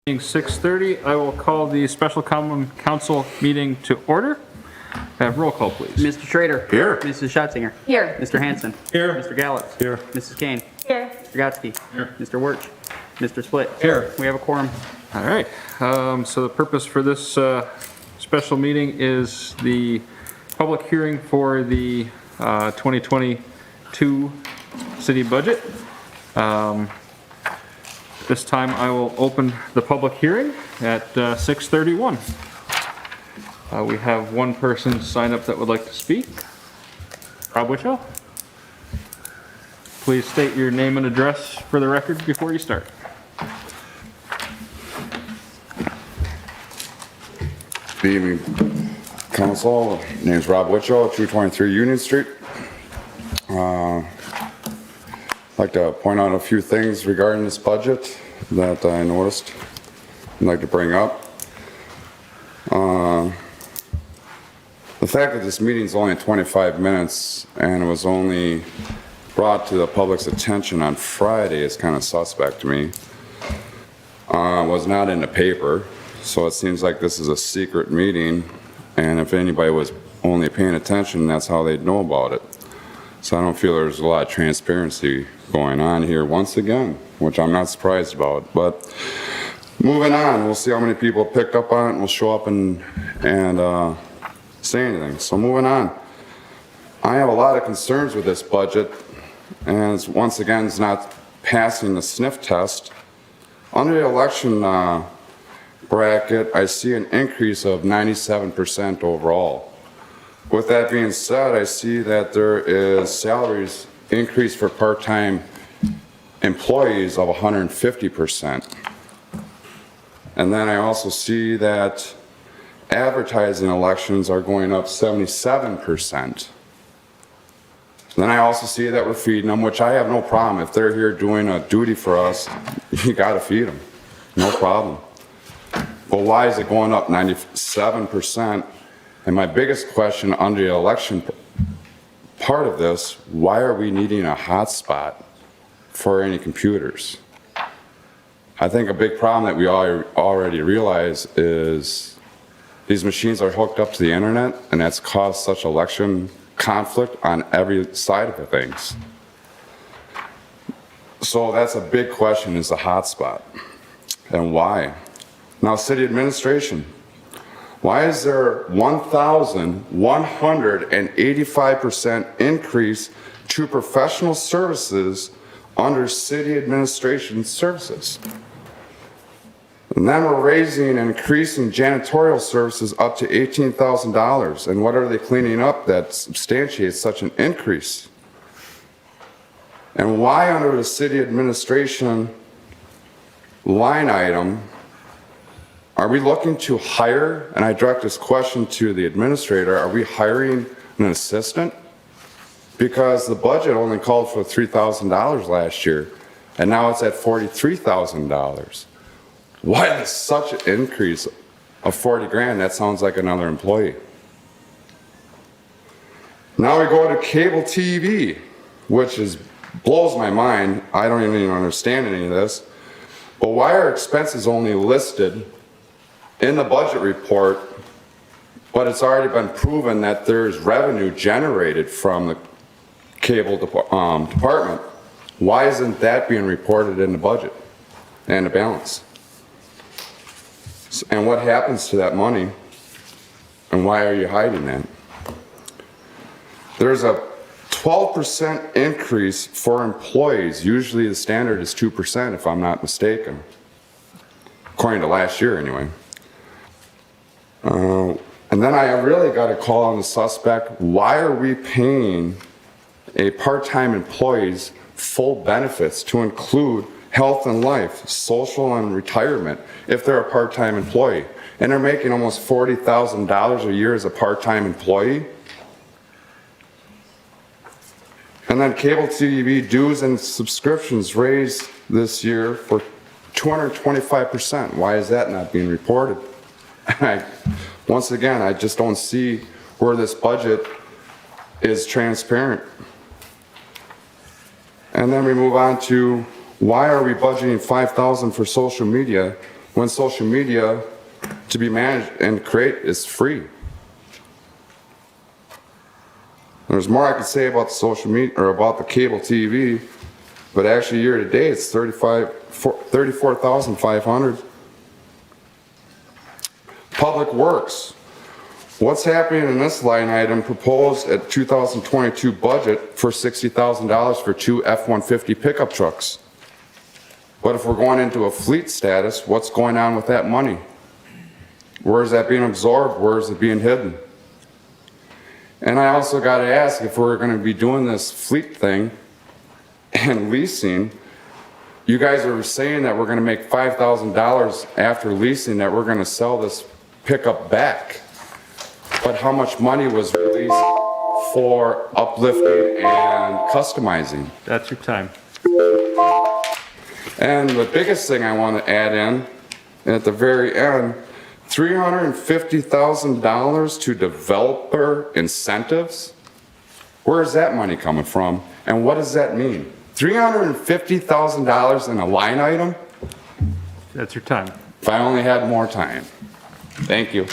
6:30. I will call the special common council meeting to order. Have roll call, please. Mr. Schrader. Here. Mrs. Schatzinger. Here. Mr. Hanson. Here. Mr. Gallitz. Here. Mrs. Kane. Here. Mr. Gotsky. Here. Mr. Wirch. Mr. Split. Here. We have a quorum. All right. So the purpose for this special meeting is the public hearing for the 2022 city budget. This time I will open the public hearing at 6:31. We have one person signed up that would like to speak. Rob Witchell. Please state your name and address for the record before you start. Good evening, council. My name is Rob Witchell, 223 Union Street. I'd like to point out a few things regarding this budget that I noticed I'd like to bring up. The fact that this meeting is only 25 minutes and it was only brought to the public's attention on Friday is kind of suspect to me. It was not in the paper, so it seems like this is a secret meeting, and if anybody was only paying attention, that's how they'd know about it. So I don't feel there's a lot of transparency going on here once again, which I'm not surprised about. But moving on, we'll see how many people picked up on it and will show up and say anything. So moving on, I have a lot of concerns with this budget, and once again, it's not passing the sniff test. Under the election bracket, I see an increase of 97% overall. With that being said, I see that there is salaries increase for part-time employees of 150%. And then I also see that advertising elections are going up 77%. Then I also see that we're feeding them, which I have no problem. If they're here doing a duty for us, you gotta feed them, no problem. But why is it going up 97%? And my biggest question under the election part of this, why are we needing a hotspot for any computers? I think a big problem that we already realize is these machines are hooked up to the internet, and that's caused such election conflict on every side of the things. So that's a big question, is the hotspot, and why? Now, city administration. Why is there 1,185% increase to professional services under city administration services? And then we're raising and increasing janitorial services up to $18,000. And what are they cleaning up that substantiates such an increase? And why under the city administration line item are we looking to hire, and I direct this question to the administrator, are we hiring an assistant? Because the budget only called for $3,000 last year, and now it's at $43,000. Why is such an increase of 40 grand? That sounds like another employee. Now we go to cable TV, which blows my mind. I don't even understand any of this. But why are expenses only listed in the budget report, but it's already been proven that there's revenue generated from the cable department? Why isn't that being reported in the budget and the balance? And what happens to that money, and why are you hiding that? There's a 12% increase for employees. Usually the standard is 2%, if I'm not mistaken, according to last year anyway. And then I really got to call on the suspect. Why are we paying a part-time employee's full benefits to include health and life, social and retirement, if they're a part-time employee? And they're making almost $40,000 a year as a part-time employee? And then cable TV dues and subscriptions raised this year for 225%. Why is that not being reported? Once again, I just don't see where this budget is transparent. And then we move on to, why are we budgeting $5,000 for social media when social media to be managed and create is free. There's more I could say about the social media or about the cable TV, but actually year to date it's 34,500. Public Works. What's happening in this line item proposed at 2022 budget for $60,000 for 2 F-150 pickup trucks? But if we're going into a fleet status, what's going on with that money? Where is that being absorbed? Where is it being hidden? And I also got to ask, if we're going to be doing this fleet thing and leasing, you guys are saying that we're going to make $5,000 after leasing, that we're going to sell this pickup back. But how much money was released for uplifting and customizing? That's your time. And the biggest thing I want to add in, at the very end, $350,000 to developer incentives? Where is that money coming from? And what does that mean? $350,000 in a line item? That's your time. If I only had more time. Thank you.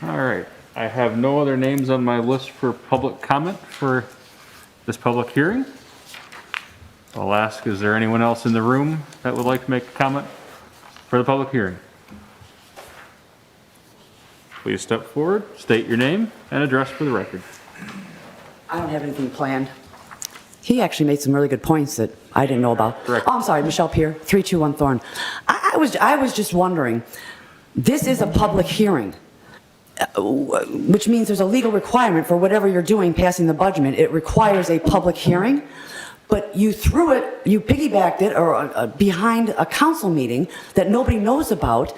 All right. I have no other names on my list for public comment for this public hearing. I'll ask, is there anyone else in the room that would like to make a comment for the public hearing? Please step forward, state your name and address for the record. I don't have anything planned. He actually made some really good points that I didn't know about. Correct. Oh, I'm sorry, Michelle Peer, 321 Thorn. I was just wondering, this is a public hearing, which means there's a legal requirement for whatever you're doing, passing the budget. It requires a public hearing, but you threw it, you piggybacked it or behind a council meeting that nobody knows about.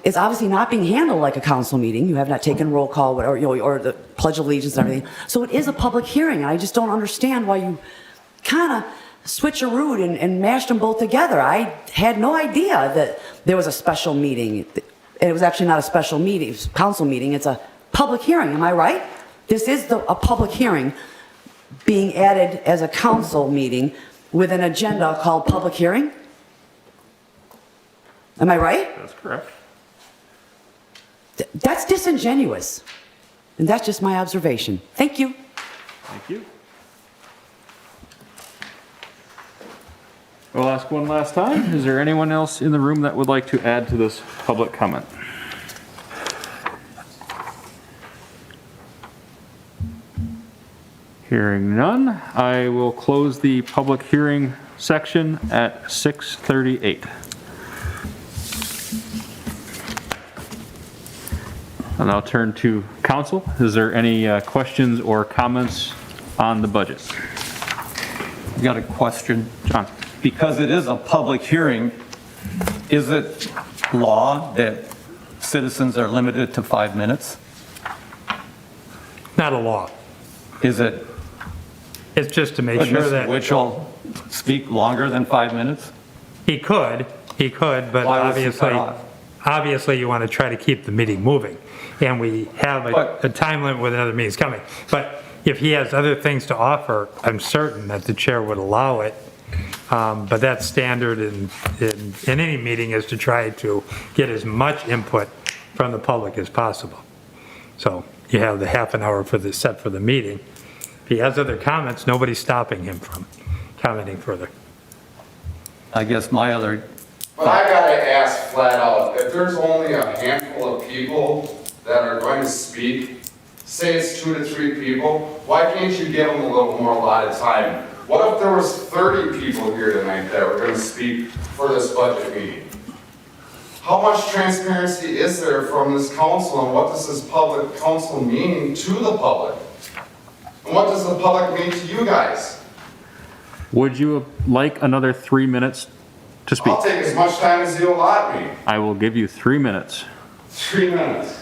It's obviously not being handled like a council meeting. You have not taken roll call or, or the Pledge of Allegiance and everything. So it is a public hearing, and I just don't understand why you kind of switcherooed and mashed them both together. I had no idea that there was a special meeting. And it was actually not a special meeting, it was a council meeting. It's a public hearing, am I right? This is a public hearing being added as a council meeting with an agenda called public hearing? Am I right? That's correct. That's disingenuous. And that's just my observation. Thank you. Thank you. We'll ask one last time. Is there anyone else in the room that would like to add to this public comment? Hearing none, I will close the public hearing section at 6:38. And I'll turn to council. Is there any questions or comments on the budget? I got a question. John? Because it is a public hearing, is it law that citizens are limited to 5 minutes? Not a law. Is it, It's just to make could sure Mr. that Winchell speak longer than 5 minutes? he could, but Why was he cut off? obviously you want to try to keep the meeting moving. And we have But- a time limit with other meetings coming. But if he has other things to offer, I'm certain that the chair would allow it. But that's standard in any meeting, is to try to get as much input from the public as possible. So you have the half an hour set for the meeting. If he has other comments, nobody's stopping him from commenting further. I guess my other, But I gotta ask flat out, if there's only a handful of people that are going to speak, say it's 2 to 3 people, why can't you give them a little more allotted time? What if there was 30 people here tonight that were gonna speak for this budget meeting? How much transparency is there from this council, and what does this public council mean to the public? And what does the public mean to you guys? Would you like another 3 minutes to speak? I'll take as much time as you allot me. I will give you 3 minutes. 3 minutes.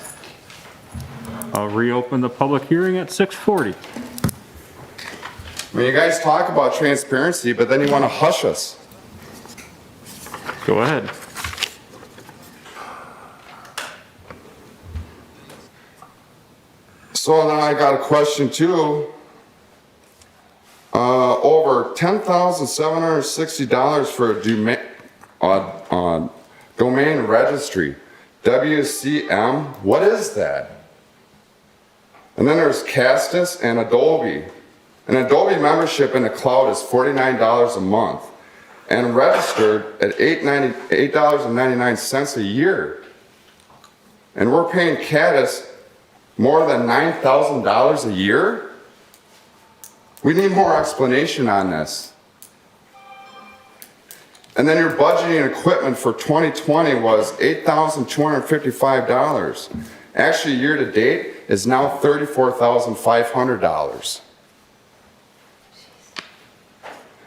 I'll reopen the public hearing at 6:40. I mean, you guys talk about transparency, but then you want to hush us. Go ahead. So now I got a question too. Over $10,760 for a domain registry. WCM, what is that? And then there's Castus and Adobe. An Adobe membership in the cloud is $49 a month and registered at $8.99 a year. And we're paying Castus more than $9,000 a year? We need more explanation on this. And then your budgeting equipment for 2020 was $8,255. Actually, year to date is now $34,500.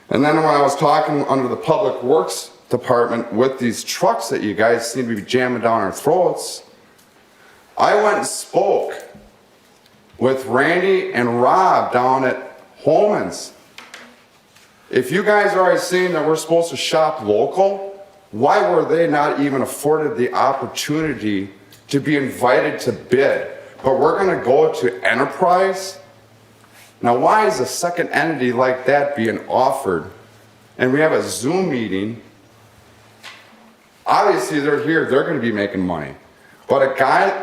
And then when I was talking under the Public Works Department with these trucks that you guys seem to be jamming down our throats, I went and spoke with Randy and Rob down at Holman's. If you guys are already saying that we're supposed to shop local, why were they not even afforded the opportunity to be invited to bid? But we're going to go to Enterprise? Now, why is a second entity like that being offered? And we have a Zoom meeting. Obviously, they're here, they're going to be making money. But a guy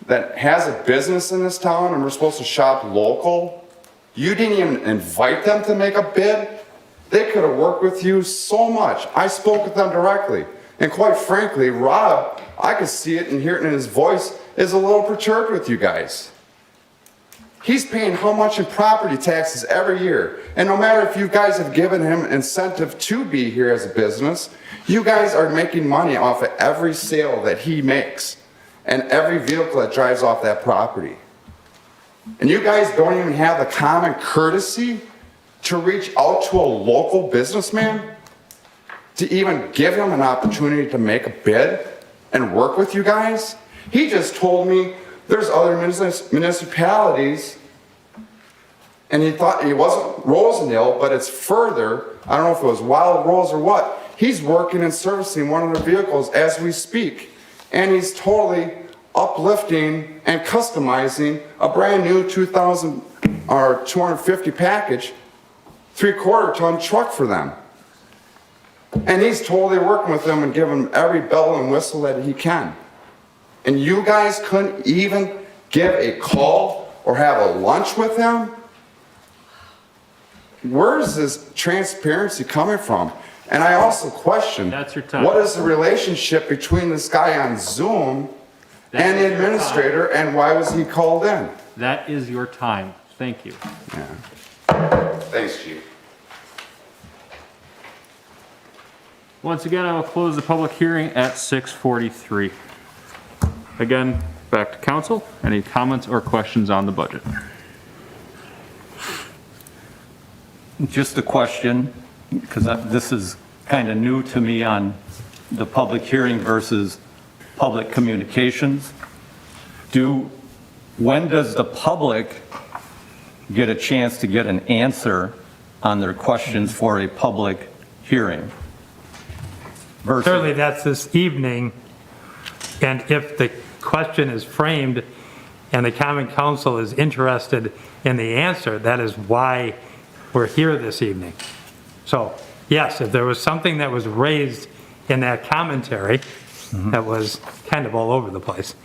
that has a business in this town and we're supposed to shop local, you didn't even invite them to make a bid? They could have worked with you so much. I spoke with them directly. And quite frankly, Rob, I could see it and hear it in his voice, is a little perturbed with you guys. He's paying how much in property taxes every year? And no matter if you guys have given him incentive to be here as a business, you guys are making money off of every sale that he makes and every vehicle that drives off that property. And you guys don't even have the common courtesy to reach out to a local businessman, to even give him an opportunity to make a bid and work with you guys. He just told me there's other municipalities, and he thought it wasn't Rosendale, but it's further. I don't know if it was Wild Rose or what. He's working and servicing one of their vehicles as we speak, and he's totally uplifting and customizing a brand new 2,000 or 250 package 3/4 ton truck for them. And he's totally working with them and giving them every bell and whistle that he can. And you guys couldn't even give a call or have a lunch with him? Where's this transparency coming from? And I also question, That's your time. what is the relationship between this guy on Zoom and the administrator, and why was he called in? That is your time. Thank you. Thanks, Chief. Once again, I will close the public hearing at 6:43. Again, back to council. Any comments or questions on the budget? Just a question, because this is kind of new to me on the public hearing versus public communications. When does the public get a chance to get an answer on their questions for a public hearing? Certainly, that's this evening, and if the question is framed and the common council is interested in the answer, that is why we're here this evening. So, yes, if there was something that was raised in that commentary that was kind of all over the place,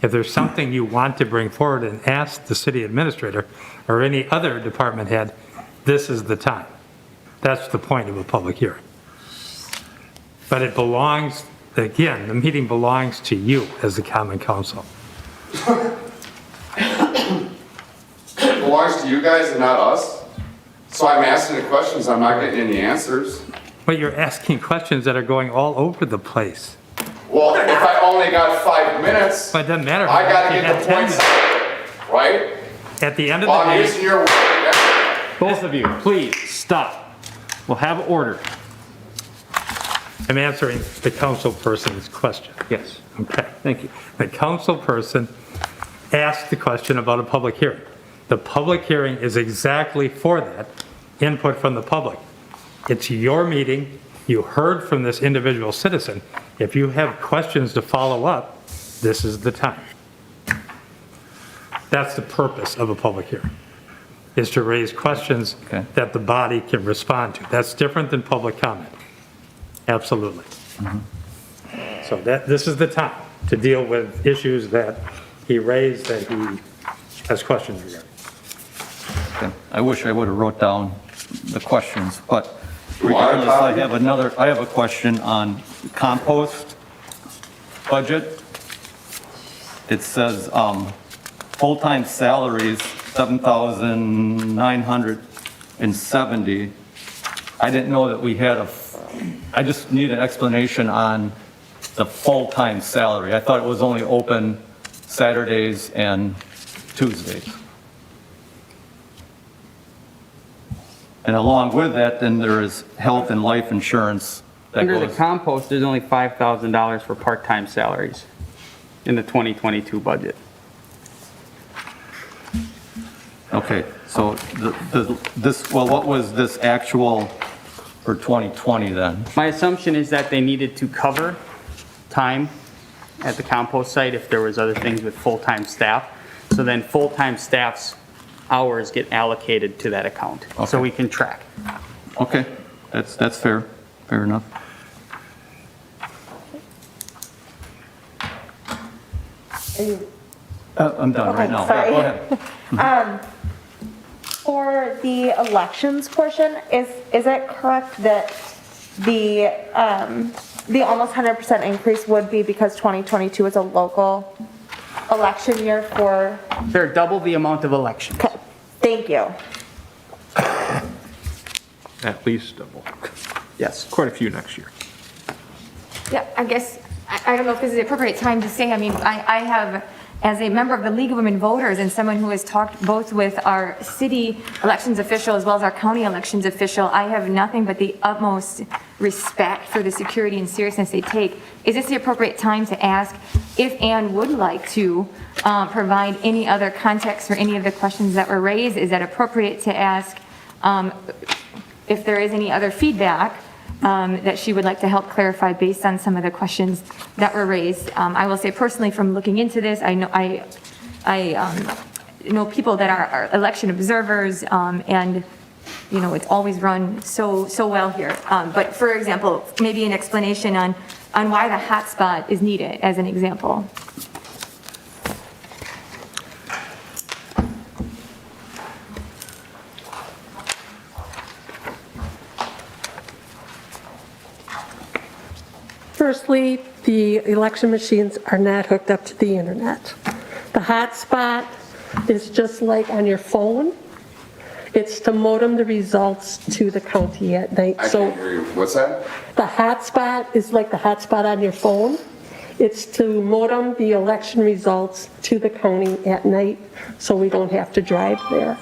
if there's something you want to bring forward and ask the city administrator or any other department head, this is the time. That's the point of a public hearing. But it belongs, again, the meeting belongs to you as the common council. It belongs to you guys and not us. So I'm asking the questions, I'm not getting any answers. But you're asking questions that are going all over the place. Well, if I only got 5 minutes, But it doesn't matter. I gotta You get had the 10 points, minutes. right? At the end of Well, the I'm day, using your word. Both of you, please, stop. We'll have order. I'm answering the council person's question. Yes. Okay. Thank you. The council person asked the question about a public hearing. The public hearing is exactly for that, input from the public. It's your meeting. You heard from this individual citizen. If you have questions to follow up, this is the time. That's the purpose of a public hearing, is to raise questions Okay. that the body can respond to. That's different than public comment. Absolutely. So this is the time to deal with issues that he raised that he has questions regarding. Okay. I wish I would have wrote down the questions, but regardless, I have a question on compost budget. It says, full-time salaries, 7,970. I didn't know that we had I just need an explanation on the full-time salary. I thought it was only open Saturdays and Tuesdays. And along with that, then there is health and life insurance that Under the goes. compost, there's only $5,000 for part-time salaries in the 2022 budget. Okay, so what was this actual for 2020 then? My assumption is that they needed to cover time at the compost site if there was other things with full-time staff. So then full-time staff's hours get allocated to that account, so Okay. we can track. Okay, that's fair enough. I'm done right now. sorry. Go ahead. For the elections portion, is it correct that the almost 100% increase would be because 2022 is a local election year for, They're double the amount of elections. okay, thank you. At least double. Yes. Quite a few next year. Yeah, I guess, I don't know if this is the appropriate time to say, I mean, I have, as a member of the League of Women Voters and someone who has talked both with our city elections official as well as our county elections official, I have nothing but the utmost respect for the security and seriousness they take. Is this the appropriate time to ask if Ann would like to provide any other context for any of the questions that were raised? Is that appropriate to ask if there is any other feedback that she would like to help clarify based on some of the questions that were raised? I will say personally, from looking into this, I know people that are election observers, and you know, it's always run so well here. But for example, maybe an explanation on why the hotspot is needed, as an example. Firstly, the election machines are not hooked up to the internet. The hotspot is just like on your phone. It's to modem the results to the county at night. I So can't hear you. What's that? the hotspot is like the hotspot on your phone. It's to modem the election results to the county at night, so we don't have to drive there.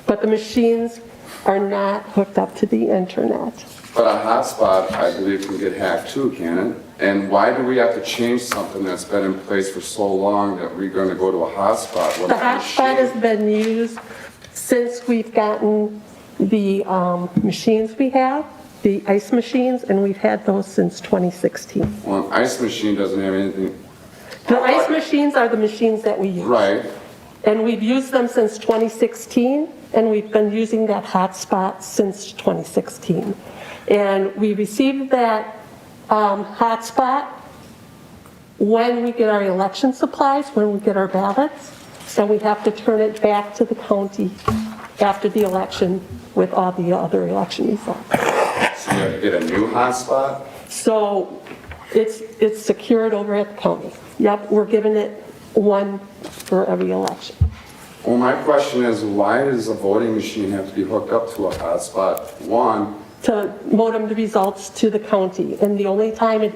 But the machines are not hooked up to the internet. But a hotspot, I believe, can get hacked too, can it? And why do we have to change something that's been in place for so long that we're going to go to a hotspot? when The a hotspot machine- has been used since we've gotten the machines we have, the ice machines, and we've had those since 2016. Well, an ice machine doesn't have anything, The ice machines are the machines that we use. right? And we've used them since 2016, and we've been using that hotspot since 2016. And we received that hotspot when we get our election supplies, when we get our ballots, and we have to turn it back to the county after the election with all the other election results. So you have to get a new hotspot? So it's secured over at the county. Yep, we're giving it one for every election. Well, my question is, why does a voting machine have to be hooked up to a hotspot? One, To modem the results to the county. And the only time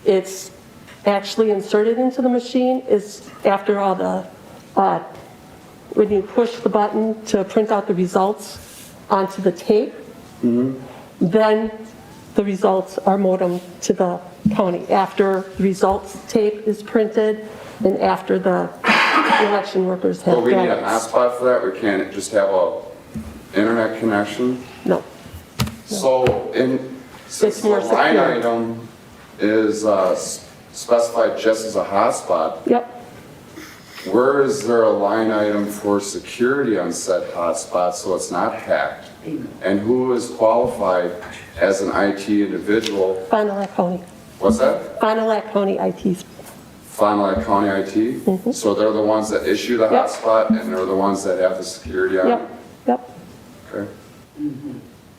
it's actually inserted into the machine is after all the, when you push the button to print out the results onto the tape, then the results are modemed to the county. After the results tape is printed and after the election workers have but we need a ballots. hotspot for that? We can't just have a internet connection? No. So since It's the more line secure. item is specified just as a hotspot, Yep. where is there a line item for security on said hotspot so it's not hacked? And who is qualified as an IT individual? Fond du Lac County. What's that? Fond du Lac County IT. Fond du Lac County IT? So they're the ones that issue the Yep. hotspot and they're the ones that have the security on it? Yep, yep. Okay.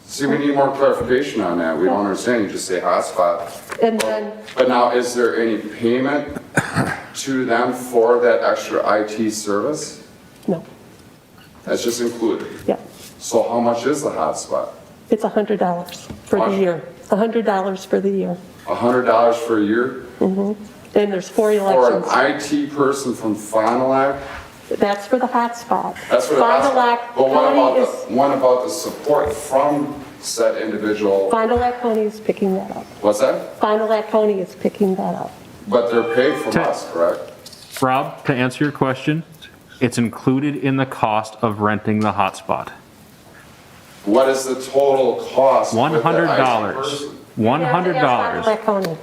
See, we need more clarification on that. We don't understand, you just say hotspot. And then, But now, is there any payment to them for that extra IT service? no, That's just included. yep. So how much is the hotspot? It's $100 for Much? the year. $100 for the year. $100 for a year? And there's 4 For an elections. IT person from Fond du Lac? That's for the hotspot. That's for the Fond du hotspot. Lac But County is, what about the support from said individual? Fond du Lac County is picking that up. What's that? Fond du Lac County is picking that up. But they're paid from us, correct? Rob, to answer your question, it's included in the cost of renting the hotspot. What is the total cost? with the IT $100. person? Fond du $100. Lac County.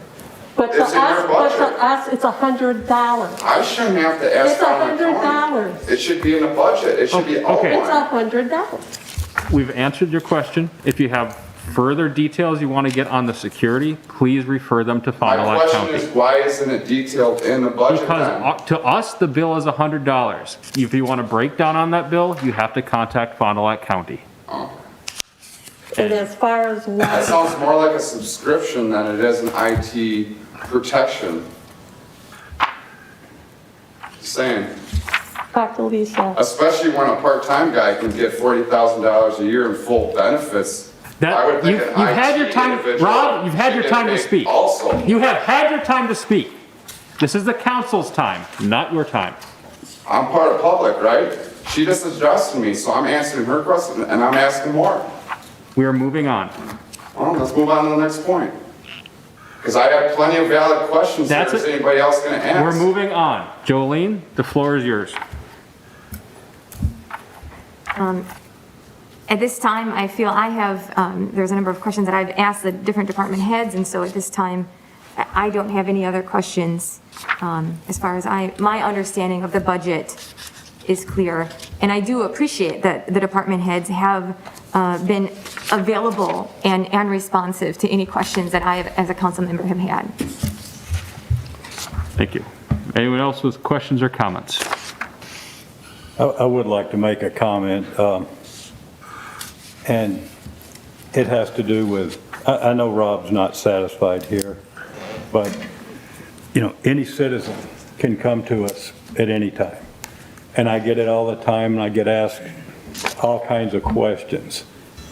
But to It's in your us, budget. it's $100. I shouldn't have to ask It's Fond du Lac County. $100. It should be in the budget. It should be Okay. It's outlined. $100. We've answered your question. If you have further details you want to get on the security, please refer them to Fond du My Lac question County. is, why isn't it detailed in the budget Because then? to us, the bill is $100. If you want a breakdown on that bill, you have to contact Fond du Lac County. And as far as That what, sounds more like a subscription than it is an IT protection. Just saying, talk to Lisa. especially when a part-time guy can get $40,000 a year in full benefits. I would think You've an had your IT time, individual Rob, you've had your should time get to paid speak. Also, You have had your time to speak. This is the council's time, not your time. I'm part of public, right? She just addressed me, so I'm answering her question and I'm asking more. We are moving on. Well, let's move on to the next point. Because I have plenty of valid questions here. That's Is it. anybody else going to ask? We're moving on. Jolene, the floor is yours. At this time, I feel I have, there's a number of questions that I've asked the different department heads, and so at this time, I don't have any other questions. As far as my understanding of the budget is clear, and I do appreciate that the department heads have been available and responsive to any questions that I, as a council member, have had. Thank you. Anyone else with questions or comments? I would like to make a comment, and it has to do with, I know Rob's not satisfied here, but, you know, any citizen can come to us at any time. And I get it all the time, and I get asked all kinds of questions.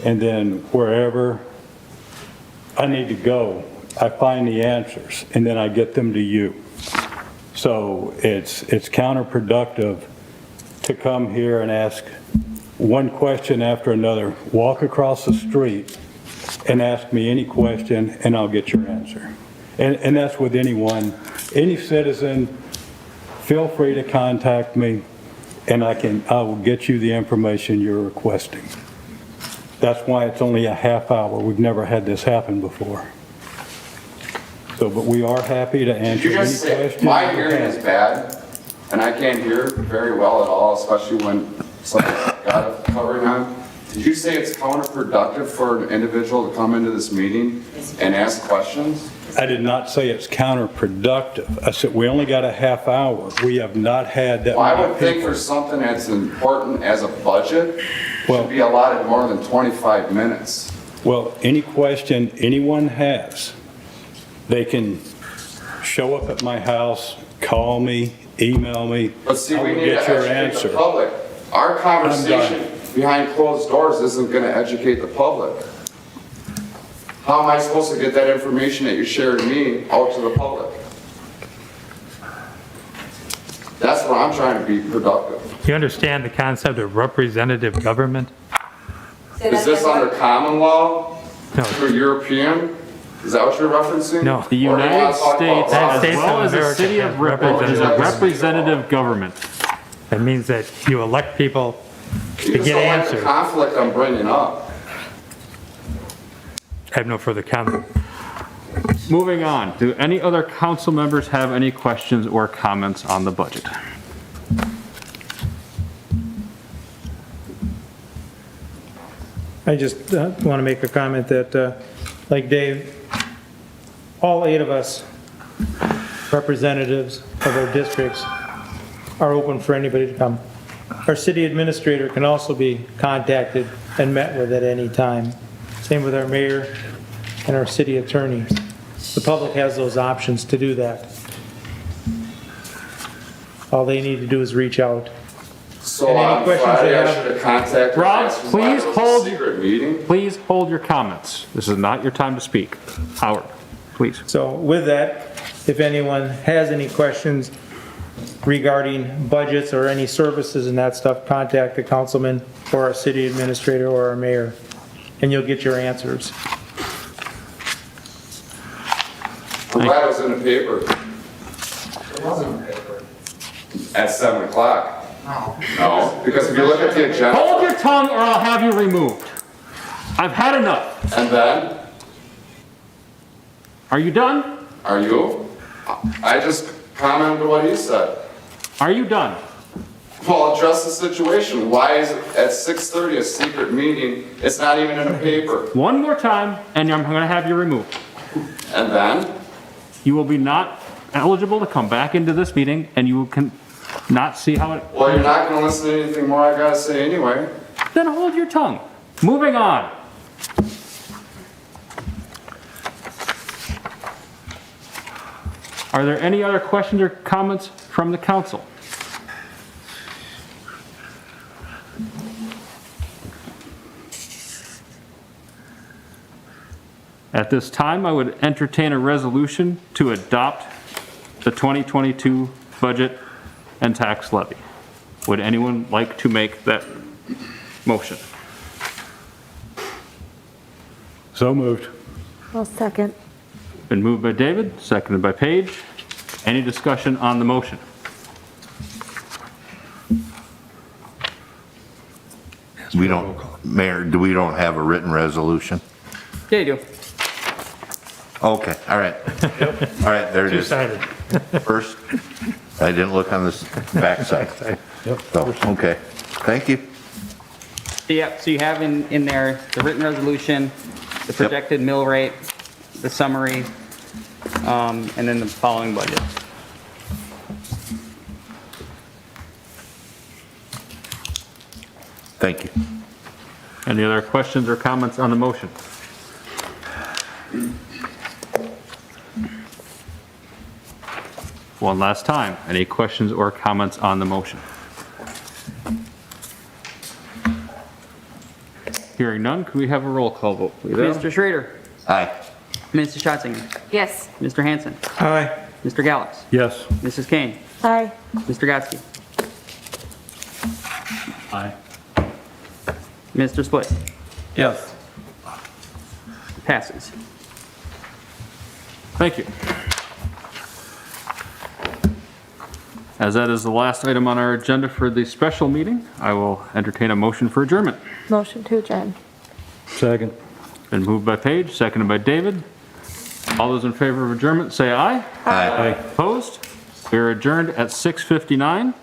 And then wherever I need to go, I find the answers, and then I get them to you. So it's counterproductive to come here and ask one question after another, walk across the street and ask me any question, and I'll get your answer. And that's with anyone, any citizen, feel free to contact me, and I will get you the information you're requesting. That's why it's only a half hour. We've never had this happen before. So, but we are happy to Did answer you any just say, questions. my you hearing have. is bad, and I can't hear very well at all, especially when something's got a covering on? Did you say it's counterproductive for an individual to come into this meeting and ask questions? I did not say it's counterproductive. I said we only got a half hour. We have not had that Well, I many would think people. for something that's important as a budget, Well- should be allotted more than 25 minutes. Well, any question anyone has, they can show up at my house, call me, email me. But see, I we will need to get your educate answer. the public. Our conversation behind closed doors isn't going to educate the public. How am I supposed to get that information that you're sharing me out to the public? That's where I'm trying to be productive. You understand the concept of representative government? Is this under common law No. or European? Is that what you're referencing? No. The Or do you wanna United talk about States, law? as States well of as the America city have of Ripon, is a representative. representative government. That means that you elect people You to just get don't like the answers. conflict I'm bringing up. I have no further comment. Moving on, do any other council members have any questions or comments on the budget? I just want to make a comment that, like Dave, all 8 of us, representatives of our districts, are open for anybody to come. Our city administrator can also be contacted and met with at any time. Same with our mayor and our city attorney. The public has those options to do that. All they need to do is reach out. So And any on questions Friday, they I have- should have contacted. Rob, asked why please it was a hold- Secret meeting? Please hold your comments. This is not your time to speak. Howard, please. So with that, if anyone has any questions regarding budgets or any services and that stuff, contact the councilman or our city administrator or our mayor, and you'll get your answers. I'm glad it was in the paper. It wasn't in the paper. At 7 o'clock. No. No, because if you look at the agenda. Hold your tongue or I'll have you removed. I've had enough. And then, Are you done? are you? I just commented what he said. Are you done? Well, address the situation. Why is it at 6:30 a secret meeting? It's not even in the paper. One more time and I'm going to have you removed. And then, You will be not eligible to come back into this meeting and you can not see how it... well, you're not gonna listen to anything more I gotta say anyway. Then hold your tongue. Moving on. Are there any other questions or comments from the council? At this time, I would entertain a resolution to adopt the 2022 budget and tax levy. Would anyone like to make that motion? So moved. Well, second. Been moved by David, seconded by Paige. Any discussion on the motion? We don't, Mayor, we don't have a written resolution? Yeah, you do. Okay, all right. All right, there it is. Two-sided. First, I didn't look on this backside. So, okay, thank you. Yeah, so you have in there the written resolution, the projected mill rate, the summary, and then the following budget. Thank you. Any other questions or comments on the motion? One last time, any questions or comments on the motion? Hearing none, can we have a roll call vote, please? Mr. Schrader, Aye. Mrs. Schatzinger, Yes. Mr. Hanson, Aye. Mr. Gallus, Yes. Mrs. Kane, Aye. Mr. Gatsky, Aye. Mr. Split. Yes. Passes. Thank you. As that is the last item on our agenda for the special meeting, I will entertain a motion for adjournment. Motion to adjourn. Second. Been moved by Paige, seconded by David. All those in favor of adjournment, say aye. Aye. Opposed? We are adjourned at 6:59.